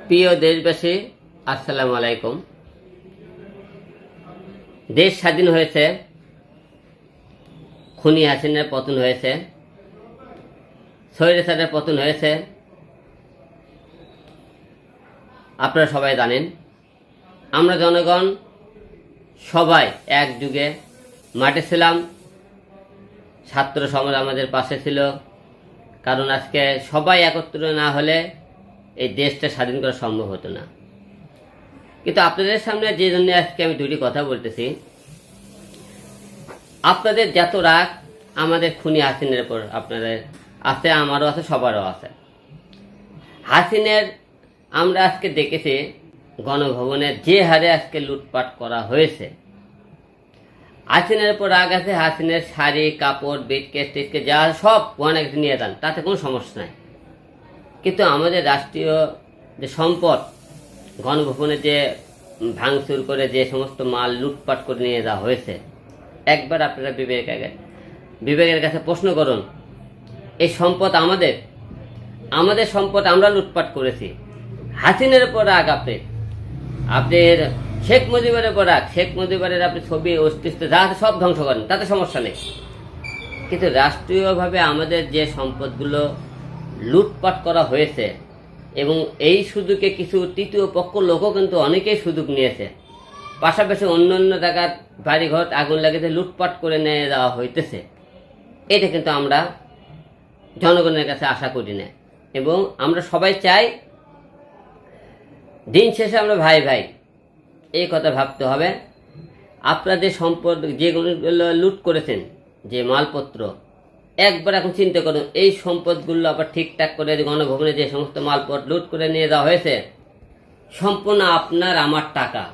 প্রিয় দেশবাসী, আসসালামু আলাইকুম। দেশ স্বাধীন হয়েছে, খুনি হাসিনার পতন হয়েছে, স্বৈরাচারের পতন হয়েছে, আপনারা সবাই জানেন। আমরা জনগণ সবাই একযুগে মাঠে ছিলাম, ছাত্র সমাজ আমাদের পাশে ছিল, কারণ আজকে সবাই একত্র না হলে এই দেশটা স্বাধীন করা সম্ভব হতো না। কিন্তু আপনাদের সামনে যে জন্য আজকে আমি দুটি কথা বলতেছি, আপনাদের যত রাগ আমাদের খুনি হাসিনের উপর আপনাদের আছে, আমারও আছে, সবারও আছে। হাসিনের আমরা আজকে দেখেছি গণভবনে যে হারে আজকে লুটপাট করা হয়েছে। হাসিনের উপর রাগ আছে, হাসিনের শাড়ি কাপড় ব্রিফকেস টিটকেস যা সব অনেক নিয়ে যান, তাতে কোনো সমস্যা নাই। কিন্তু আমাদের রাষ্ট্রীয় যে সম্পদ, গণভবনে যে ভাঙচুর করে যে সমস্ত মাল লুটপাট করে নিয়ে যাওয়া হয়েছে, একবার আপনারা বিবেকের কাছে প্রশ্ন করুন, এই সম্পদ আমাদের সম্পদ আমরা লুটপাট করেছি। হাসিনের উপর রাগ আপনার শেখ মুজিবের উপর রাগ, শেখ মুজিবের আপনি ছবি অস্তিত্ব যা সব ধ্বংস করেন, তাতে সমস্যা নেই। কিন্তু রাষ্ট্রীয়ভাবে আমাদের যে সম্পদগুলো লুটপাট করা হয়েছে, এবং এই সুযোগে কিছু তৃতীয় পক্ষ লোকও কিন্তু অনেকেই সুযোগ নিয়েছে। পাশাপাশি অন্য অন্য জায়গার বাড়িঘর আগুন লাগিয়ে লুটপাট করে নিয়ে যাওয়া হইতেছে। এটা কিন্তু আমরা জনগণের কাছে আশা করি না, এবং আমরা সবাই চাই দিন শেষে আমরা ভাই ভাই, এই কথা ভাবতে হবে। আপনাদের সম্পদ যেগুলো লুট করেছেন, যে মালপত্র, একবার এখন চিন্তা করুন, এই সম্পদগুলো আবার ঠিকঠাক করে গণভবনে যে সমস্ত মালপত্র লুট করে নিয়ে যাওয়া হয়েছে, সম্পূর্ণ আপনার আমার টাকা।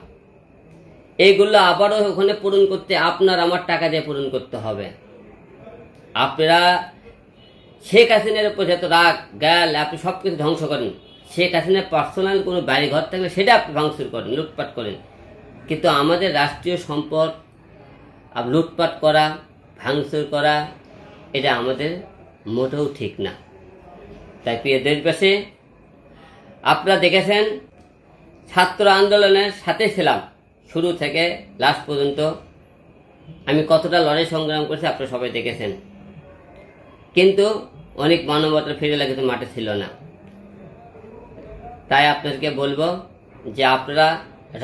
এইগুলো আবারও ওখানে পূরণ করতে আপনার আমার টাকা দিয়ে পূরণ করতে হবে। আপনারা শেখ হাসিনার উপর যত রাগ গাল, আপনি সব কিছু ধ্বংস করেন। শেখ হাসিনার পার্সোনাল কোনো বাড়ি ঘর থাকলে সেটা আপনি ভাঙচুর করেন, লুটপাট করেন। কিন্তু আমাদের রাষ্ট্রীয় সম্পদ লুটপাট করা, ভাঙচুর করা, এটা আমাদের মোটেও ঠিক না। তাই প্রিয় দেশবাসী, আপনারা দেখেছেন ছাত্র আন্দোলনের সাথে ছিলাম শুরু থেকে লাস্ট পর্যন্ত। আমি কতটা লড়াই সংগ্রাম করেছি আপনারা সবাই দেখেছেন। কিন্তু অনেক মানবতা ফিরে কিন্তু মাঠে ছিল না। তাই আপনাদেরকে বলবো যে আপনারা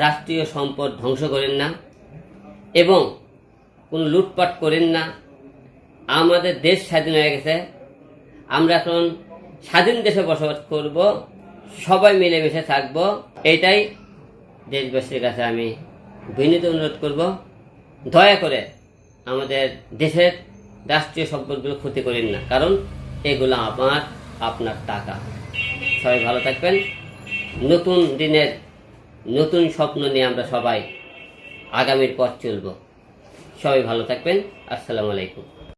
রাষ্ট্রীয় সম্পদ ধ্বংস করেন না এবং কোনো লুটপাট করেন না। আমাদের দেশ স্বাধীন হয়ে গেছে, আমরা এখন স্বাধীন দেশে বসবাস করব, সবাই মিলেমিশে থাকব। এটাই দেশবাসীর কাছে আমি বিনীত অনুরোধ করব, দয়া করে আমাদের দেশের রাষ্ট্রীয় সম্পদগুলো ক্ষতি করেন না, কারণ এগুলো আপনার টাকা। সবাই ভালো থাকবেন। নতুন দিনের নতুন স্বপ্ন নিয়ে আমরা সবাই আগামীর পথ চলব। সবাই ভালো থাকবেন। আসসালামু আলাইকুম।